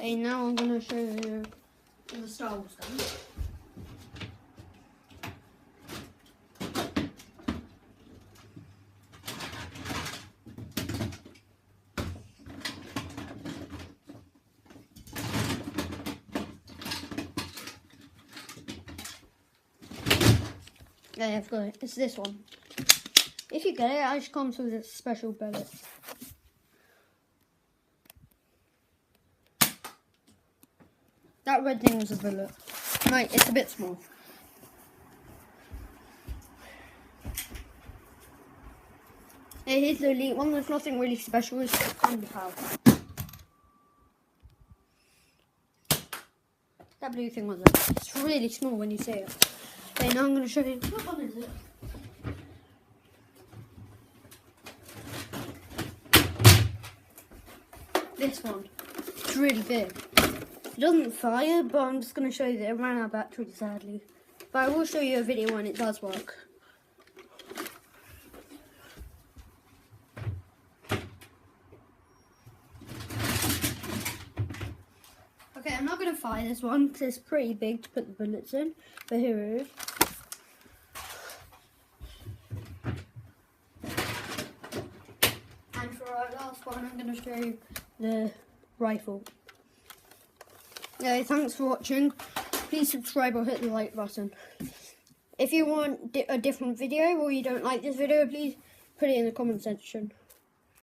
Okay, now I'm going to show you the Star Wars gun. Yeah, I've got it. It's this one. If you get it, it just comes with a special bullet. That red thing was a bullet. Mate, it's a bit small. Yeah, here's the elite one. There's nothing really special. It's underpowered. That blue thing was it. It's really small when you see it. Okay, now I'm going to show you. What one is it? This one. It's really big. It doesn't fire, but I'm just going to show you that it ran out of battery, sadly. But I will show you a video when it does work. Okay, I'm not going to fire this one because it's pretty big to put the bullets in. But here it is. And for our last one, I'm going to show you the rifle. Thanks for watching. Please subscribe or hit the like button. If you want a different video or you don't like this video, please put it in the comment section.